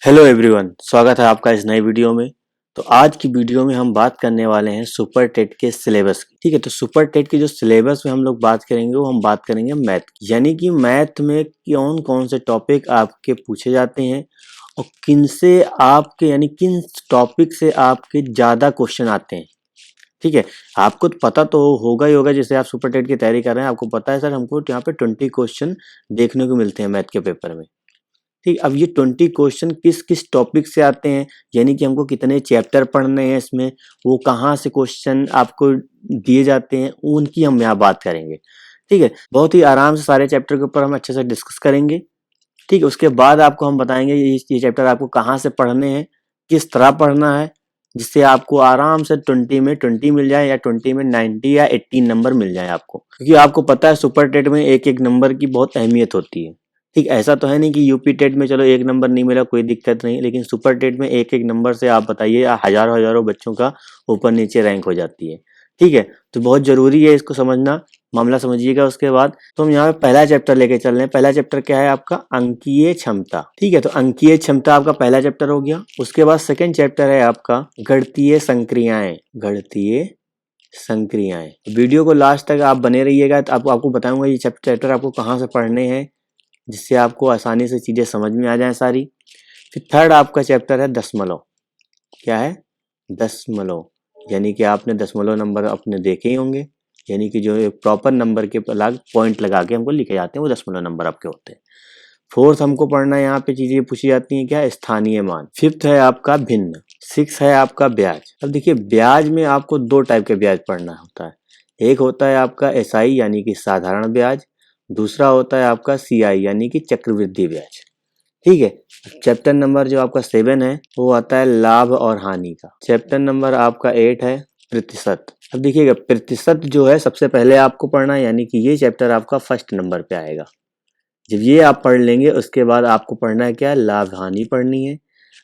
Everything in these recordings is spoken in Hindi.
हेलो एवरीवन, स्वागत है आपका इस नई वीडियो में। तो आज की वीडियो में हम बात करने वाले हैं सुपर टेट के सिलेबस की। ठीक है, तो सुपर टेट के जो सिलेबस में हम लोग बात करेंगे वो हम बात करेंगे मैथ की, यानी कि मैथ में कौन कौन से टॉपिक आपके पूछे जाते हैं और किन से आपके यानी किन टॉपिक से आपके ज़्यादा क्वेश्चन आते हैं। ठीक है, आपको तो पता तो होगा ही होगा, जैसे आप सुपर टेट की तैयारी कर रहे हैं आपको पता है सर हमको यहाँ पे 20 क्वेश्चन देखने को मिलते हैं मैथ के पेपर में। ठीक, अब ये 20 क्वेश्चन किस किस टॉपिक से आते हैं, यानी कि हमको कितने चैप्टर पढ़ने हैं इसमें, वो कहाँ से क्वेश्चन आपको दिए जाते हैं, उनकी हम यहाँ बात करेंगे। ठीक है, बहुत ही आराम से सारे चैप्टर के ऊपर हम अच्छे से डिस्कस करेंगे। ठीक है, उसके बाद आपको हम बताएंगे ये चैप्टर आपको कहाँ से पढ़ने हैं, किस तरह पढ़ना है, जिससे आपको आराम से 20 में 20 मिल जाए या 20 में 90 या 18 नंबर मिल जाए आपको, क्योंकि आपको पता है सुपर टेट में एक एक नंबर की बहुत अहमियत होती है। ठीक, ऐसा तो है नहीं कि यूपी टेट में चलो एक नंबर नहीं मिला कोई दिक्कत नहीं, लेकिन सुपर टेट में एक एक नंबर से आप बताइए हजारों हजारों बच्चों का ऊपर नीचे रैंक हो जाती है। ठीक है, तो बहुत जरूरी है इसको समझना, मामला समझिएगा। उसके बाद तो हम यहाँ पे पहला चैप्टर लेके चल रहे हैं। पहला चैप्टर क्या है आपका? अंकीय क्षमता। ठीक है, तो अंकीय क्षमता आपका पहला चैप्टर हो गया। उसके बाद सेकंड चैप्टर है आपका गणितीय संक्रियाएं। गणितीय संक्रियाएं, वीडियो को लास्ट तक आप बने रहिएगा, तो आपको बताऊंगा ये चैप्टर आपको कहाँ से पढ़ने हैं, जिससे आपको आसानी से चीजें समझ में आ जाए सारी। फिर थर्ड आपका चैप्टर है दशमलव। क्या है? दशमलव, यानी कि आपने दशमलव नंबर अपने देखे ही होंगे, यानी कि जो प्रॉपर नंबर के अलग पॉइंट लगा के हमको लिखे जाते हैं वो दशमलव नंबर आपके होते हैं। फोर्थ हमको पढ़ना है, यहाँ पे चीजें पूछी जाती हैं क्या? स्थानीय मान। फिफ्थ है आपका भिन्न। सिक्स है आपका ब्याज। अब देखिए ब्याज में आपको दो टाइप के ब्याज पढ़ना होता है। एक होता है आपका एसआई यानी कि साधारण ब्याज, दूसरा होता है आपका सीआई यानी कि चक्रवृद्धि ब्याज। ठीक है, चैप्टर नंबर जो आपका 7 है वो आता है लाभ और हानि का। चैप्टर नंबर आपका 8 है प्रतिशत। अब देखिएगा प्रतिशत जो है सबसे पहले आपको पढ़ना है, यानी कि ये चैप्टर आपका फर्स्ट नंबर पे आएगा। जब ये आप पढ़ लेंगे उसके बाद आपको पढ़ना है क्या? लाभ हानि पढ़नी है।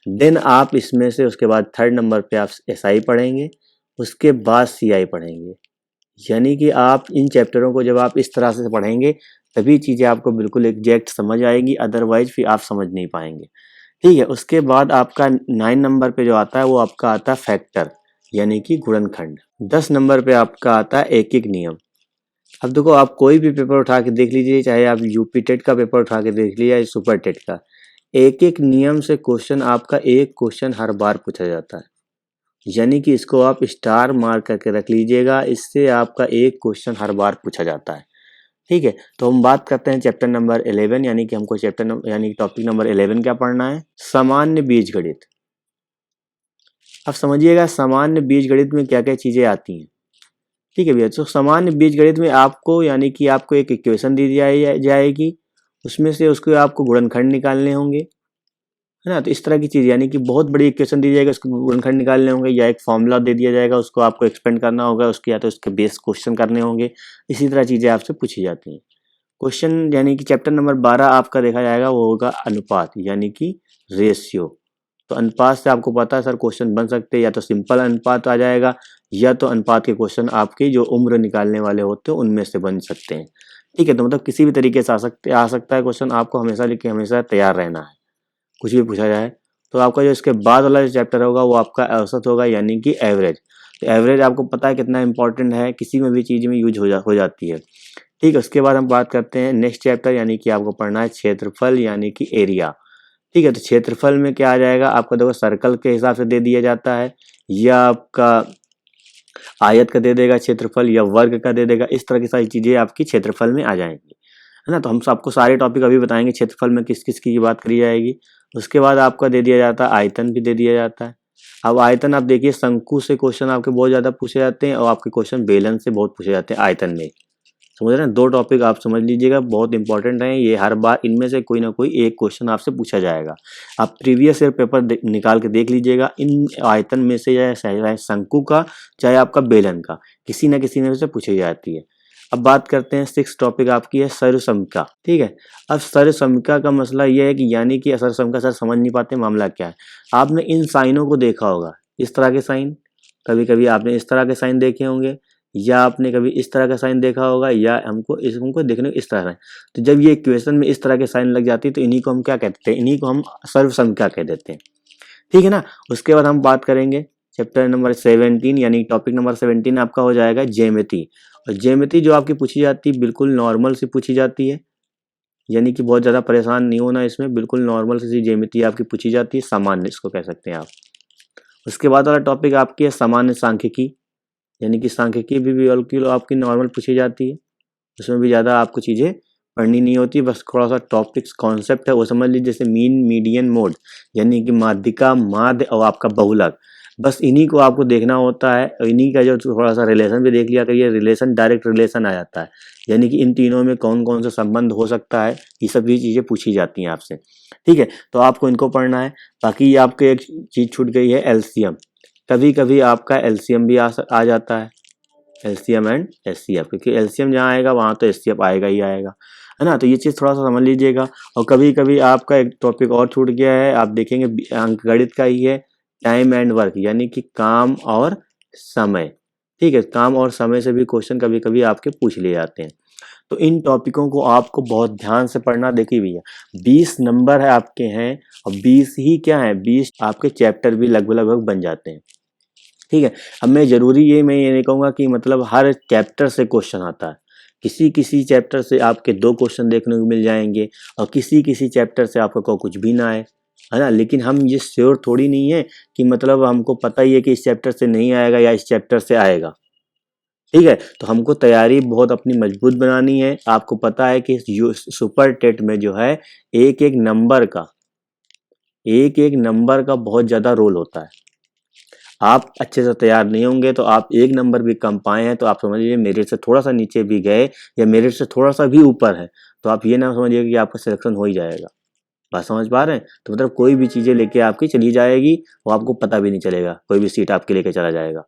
देन आप इसमें से उसके बाद थर्ड नंबर पे आप एसआई पढ़ेंगे, उसके बाद सीआई पढ़ेंगे। यानी कि आप इन चैप्टरों को जब आप इस तरह से पढ़ेंगे तभी चीज़ें आपको बिल्कुल एग्जैक्ट समझ आएगी, अदरवाइज फिर आप समझ नहीं पाएंगे। ठीक है, उसके बाद आपका 9 नंबर पे जो आता है वो आपका आता है फैक्टर यानी कि गुणनखंड। 10 नंबर पे आपका आता है एक एक नियम। अब देखो आप कोई भी पेपर उठा के देख लीजिए, चाहे आप यूपी टेट का पेपर उठा के देख लीजिए या सुपर टेट का, एक एक नियम से क्वेश्चन आपका एक क्वेश्चन हर बार पूछा जाता है। यानी कि इसको आप स्टार मार्क करके रख लीजिएगा, इससे आपका एक क्वेश्चन हर बार पूछा जाता है। ठीक है, तो हम बात करते हैं चैप्टर नंबर 11, यानी कि हमको यानी टॉपिक नंबर 11 क्या पढ़ना है? सामान्य बीजगणित। अब समझिएगा सामान्य बीजगणित में क्या क्या चीजें आती हैं। ठीक है भैया, तो सामान्य बीजगणित में आपको यानी कि आपको एक इक्वेशन दी जाएगी, उसमें से उसको आपको गुणनखंड निकालने होंगे, है ना। तो इस तरह की चीज यानी कि बहुत बड़ी इक्वेशन दी जाएगी, उसको गुणनखंड निकालने होंगे, या एक फॉर्मूला दे दिया जाएगा उसको आपको एक्सपेंड करना होगा, उसके या तो उसके बेस क्वेश्चन करने होंगे। इसी तरह चीजें आपसे पूछी जाती हैं। क्वेश्चन यानी कि चैप्टर नंबर 12 आपका देखा जाएगा वो होगा अनुपात यानी कि रेशियो। तो अनुपात से आपको पता है सर क्वेश्चन बन सकते हैं, या तो सिंपल अनुपात आ जाएगा या तो अनुपात के क्वेश्चन आपके जो उम्र निकालने वाले होते हैं उनमें से बन सकते हैं। ठीक है, तो मतलब किसी भी तरीके से आ सकता है क्वेश्चन, आपको हमेशा लिख के हमेशा तैयार रहना है, कुछ भी पूछा जाए। तो आपका जो इसके बाद वाला जो चैप्टर होगा वो आपका औसत होगा यानी कि एवरेज। तो एवरेज आपको पता है कितना इंपॉर्टेंट है, किसी में भी चीज़ में यूज हो जाती है। ठीक है, उसके बाद हम बात करते हैं नेक्स्ट चैप्टर, यानी कि आपको पढ़ना है क्षेत्रफल यानी कि एरिया। ठीक है, तो क्षेत्रफल में क्या आ जाएगा आपका? देखो सर्कल के हिसाब से दे दिया जाता है, या आपका आयत का दे देगा क्षेत्रफल, या वर्ग का दे देगा। इस तरह की सारी चीजें आपकी क्षेत्रफल में आ जाएंगी, है ना। तो हम आपको सारे टॉपिक अभी बताएंगे क्षेत्रफल में किस किस की बात करी जाएगी। उसके बाद आपका दे दिया जाता है आयतन भी दे दिया जाता है। अब आयतन आप देखिए शंकु से क्वेश्चन आपके बहुत ज्यादा पूछे जाते हैं, और आपके क्वेश्चन बेलन से बहुत पूछे जाते हैं आयतन में। समझ रहे हैं? दो टॉपिक आप समझ लीजिएगा, बहुत इंपॉर्टेंट है ये, हर बार इनमें से कोई ना कोई एक क्वेश्चन आपसे पूछा जाएगा। आप प्रीवियस ईयर पेपर निकाल के देख लीजिएगा, इन आयतन में से चाहे शंकु का चाहे आपका बेलन का, किसी न किसी में से पूछी जाती है। अब बात करते हैं 6 टॉपिक आपकी है सर्वसमिका। ठीक है, अब सर्वसमिका का मसला यह है कि यानी कि सर्वसमिका सर समझ नहीं पाते मामला क्या है। आपने इन साइनों को देखा होगा, इस तरह के साइन, कभी कभी आपने इस तरह के साइन देखे होंगे, या आपने कभी इस तरह का साइन देखा होगा, या हमको देखने को इस तरह का। तो जब ये इक्वेशन में इस तरह के साइन लग जाती है तो इन्हीं को हम क्या कहते हैं, इन्हीं को हम सर्वसंख्या कह देते हैं, ठीक है ना। उसके बाद हम बात करेंगे चैप्टर नंबर 17, यानी टॉपिक नंबर 17 आपका हो जाएगा ज्यामिति। और ज्यामिति जो आपकी पूछी जाती है बिल्कुल नॉर्मल से पूछी जाती है, यानी कि बहुत ज़्यादा परेशान नहीं होना इसमें, बिल्कुल नॉर्मल सी ज्यामिति आपकी पूछी जाती है, सामान्य इसको कह सकते हैं आप। उसके बाद वाला टॉपिक आपकी है सामान्य सांख्यिकी, यानी कि सांख्यिकी भी आपकी नॉर्मल पूछी जाती है, उसमें भी ज़्यादा आपको चीज़ें पढ़नी नहीं होती, बस थोड़ा सा टॉपिक्स कॉन्सेप्ट है वो समझ लीजिए, जैसे मीन, मीडियन, मोड, यानी कि माध्यिका, माध्य और आपका बहुलक, बस इन्हीं को आपको देखना होता है। इन्हीं का जो थोड़ा सा रिलेशन भी देख लिया करिए, रिलेशन डायरेक्ट रिलेशन आ जाता है, यानी कि इन तीनों में कौन कौन सा संबंध हो सकता है, ये सब भी चीज़ें पूछी जाती हैं आपसे, ठीक है। तो आपको इनको पढ़ना है। बाकी आपको एक चीज़ छूट गई है, एलसीएम। कभी कभी आपका एलसीएम भी आ जाता है, एलसीएम एंड एचसीएफ, क्योंकि एलसीएम जहाँ आएगा वहाँ तो एचसीएफ आएगा ही आएगा, है ना। तो ये चीज़ थोड़ा सा समझ लीजिएगा। और कभी कभी आपका एक टॉपिक और छूट गया है, आप देखेंगे अंकगणित का ही है, टाइम एंड वर्क, यानी कि काम और समय, ठीक है। काम और समय से भी क्वेश्चन कभी कभी आपके पूछ लिए जाते हैं। तो इन टॉपिकों को आपको बहुत ध्यान से पढ़ना। देखिए भैया 20 नंबर है आपके हैं, और 20 ही क्या है, 20 आपके चैप्टर भी लगभग लगभग बन जाते हैं, ठीक है। अब मैं ये नहीं कहूँगा कि मतलब हर चैप्टर से क्वेश्चन आता है, किसी किसी चैप्टर से आपके 2 क्वेश्चन देखने को मिल जाएंगे, और किसी किसी चैप्टर से आपको कुछ भी ना आए, है ना। लेकिन हम ये श्योर थोड़ी नहीं है कि मतलब हमको पता ही है कि इस चैप्टर से नहीं आएगा या इस चैप्टर से आएगा, ठीक है। तो हमको तैयारी बहुत अपनी मजबूत बनानी है। आपको पता है कि सुपर टेट में जो है एक एक नंबर का बहुत ज़्यादा रोल होता है। आप अच्छे से तैयार नहीं होंगे तो आप एक नंबर भी कम पाए हैं तो आप समझ लीजिए मेरिट से थोड़ा सा नीचे भी गए, या मेरिट से थोड़ा सा भी ऊपर है, तो आप ये ना समझिए कि आपका सिलेक्शन हो ही जाएगा। बात समझ पा रहे हैं। तो मतलब कोई भी चीज़ें लेके आपकी चली जाएगी, वो आपको पता भी नहीं चलेगा, कोई भी सीट आपके लेके चला जाएगा।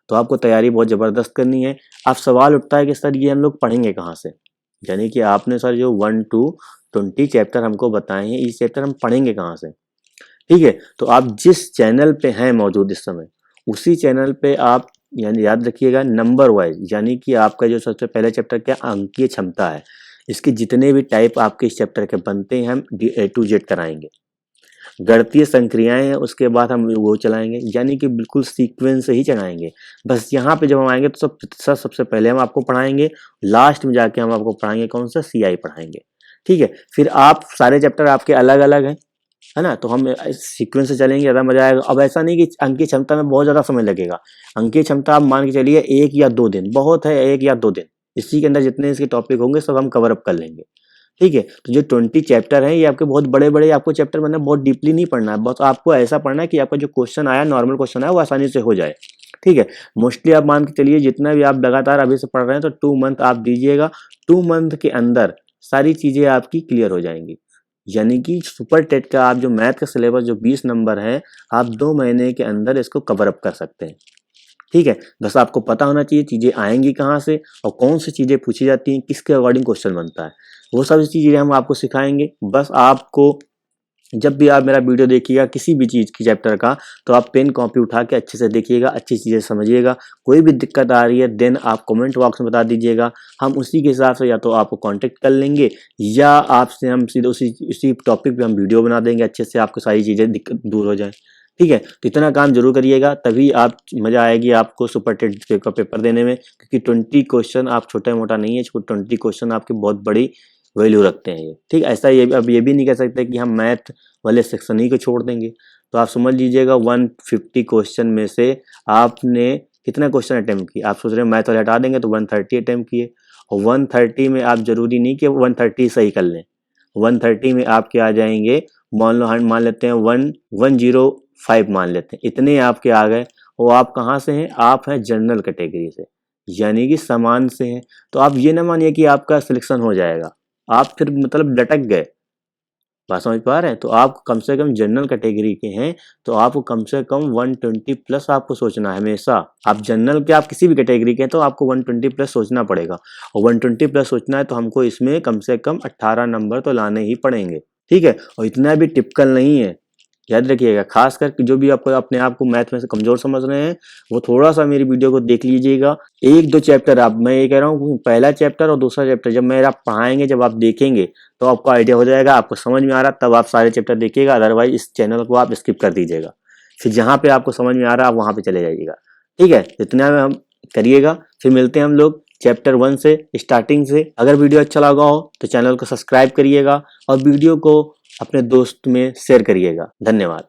तो आपको तैयारी बहुत ज़बरदस्त करनी है। अब सवाल उठता है कि सर ये हम लोग पढ़ेंगे कहाँ से, यानी कि आपने सर जो 1 to 20 चैप्टर हमको बताए हैं, इस चैप्टर हम पढ़ेंगे कहाँ से, ठीक है। तो आप जिस चैनल पे हैं मौजूद इस समय, उसी चैनल पे आप यानी याद रखिएगा नंबर वाइज, यानी कि आपका जो सबसे पहले चैप्टर क्या अंकीय क्षमता है, इसके जितने भी टाइप आपके इस चैप्टर के बनते हैं हम A to Z कराएंगे। गणितीय संक्रियाएं हैं उसके बाद हम वो चलाएंगे, यानी कि बिल्कुल सीक्वेंस से ही चलाएंगे। बस यहाँ पे जब हम आएंगे तो सबसे पहले हम आपको पढ़ाएंगे, लास्ट में जाके हम आपको पढ़ाएंगे कौन सा, CI पढ़ाएंगे, ठीक है। फिर आप सारे चैप्टर आपके अलग अलग हैं, है ना, तो हम सीक्वेंस से चलेंगे, ज़्यादा मजा आएगा। अब ऐसा नहीं कि अंकीय क्षमता में बहुत ज़्यादा समय लगेगा, अंकीय क्षमता आप मान के चलिए 1 या 2 दिन बहुत है, 1 या 2 दिन, इसी के अंदर जितने इसके टॉपिक होंगे सब हम कवर अप कर लेंगे, ठीक है। तो जो 20 चैप्टर हैं ये आपके बहुत बड़े बड़े आपको चैप्टर बनना, बहुत डीपली नहीं पढ़ना है, बस आपको ऐसा पढ़ना है कि आपका जो क्वेश्चन आया, नॉर्मल क्वेश्चन आया, वो आसानी से हो जाए, ठीक है। मोस्टली आप मान के चलिए जितना भी आप लगातार अभी से पढ़ रहे हैं तो 2 मंथ आप दीजिएगा, 2 मंथ के अंदर सारी चीज़ें आपकी क्लियर हो जाएंगी। यानी कि सुपर टेट का आप जो मैथ का सिलेबस जो 20 नंबर है, आप 2 महीने के अंदर इसको कवर अप कर सकते हैं, ठीक है। बस आपको पता होना चाहिए चीज़ें आएंगी कहाँ से और कौन सी चीज़ें पूछी जाती हैं, किसके अकॉर्डिंग क्वेश्चन बनता है, वो सब चीज़ें हम आपको सिखाएंगे। बस आपको जब भी आप मेरा वीडियो देखिएगा किसी भी चीज़ की चैप्टर का, तो आप पेन कॉपी उठा के अच्छे से देखिएगा, अच्छी चीज़ें समझिएगा। कोई भी दिक्कत आ रही है देन आप कमेंट बॉक्स में बता दीजिएगा, हम उसी के हिसाब से या तो आपको कांटेक्ट कर लेंगे, या आपसे हम सीधे उसी टॉपिक पे हम वीडियो बना देंगे, अच्छे से आपको सारी चीज़ें दिक्कत दूर हो जाए, ठीक है। तो इतना काम जरूर करिएगा, तभी आप मज़ा आएगी आपको सुपर टेट का पेपर देने में, क्योंकि 20 क्वेश्चन आप छोटा मोटा नहीं है, 20 क्वेश्चन आपकी बहुत बड़ी वैल्यू रखते हैं ये, ठीक। ऐसा ये अब ये भी नहीं कह सकते कि हम मैथ वाले सेक्शन ही को छोड़ देंगे। तो आप समझ लीजिएगा 150 क्वेश्चन में से आपने कितना क्वेश्चन अटेम्प्ट किया, आप सोच रहे हैं मैथ वाले हटा देंगे तो 130 अटेम्प्ट किए, और 130 में आप जरूरी नहीं कि 130 सही कर लें, 130 में आपके आ जाएंगे, मान लेते हैं 105 मान लेते हैं, इतने आपके आ गए। वो आप कहाँ से हैं, आप हैं जनरल कैटेगरी से, यानी कि समान से हैं। तो आप ये ना मानिए कि आपका सिलेक्शन हो जाएगा, आप फिर मतलब लटक गए, बात समझ पा रहे हैं। तो आप कम से कम जनरल कैटेगरी के हैं, तो आपको कम से कम 120 प्लस आपको सोचना है हमेशा। आप जनरल के, आप किसी भी कैटेगरी के हैं तो आपको 120 प्लस सोचना पड़ेगा, और 120 प्लस सोचना है तो हमको इसमें कम से कम 18 नंबर तो लाने ही पड़ेंगे, ठीक है। और इतना भी टिपिकल नहीं है याद रखिएगा। खासकर जो भी आपको अपने आप को मैथ में से कमजोर समझ रहे हैं वो थोड़ा सा मेरी वीडियो को देख लीजिएगा। 1-2 चैप्टर आप, मैं ये कह रहा हूँ पहला चैप्टर और दूसरा चैप्टर जब मेरा पढ़ाएंगे, जब आप देखेंगे तो आपको आइडिया हो जाएगा, आपको समझ में आ रहा तब आप सारे चैप्टर देखिएगा, अदरवाइज इस चैनल को आप स्किप कर दीजिएगा। फिर जहाँ पे आपको समझ में आ रहा है आप वहाँ पे चले जाइएगा। ठीक है, इतना में हम करिएगा। फिर मिलते हैं हम लोग चैप्टर 1 से स्टार्टिंग से। अगर वीडियो अच्छा लगा हो तो चैनल को सब्सक्राइब करिएगा और वीडियो को अपने दोस्त में शेयर करिएगा। धन्यवाद।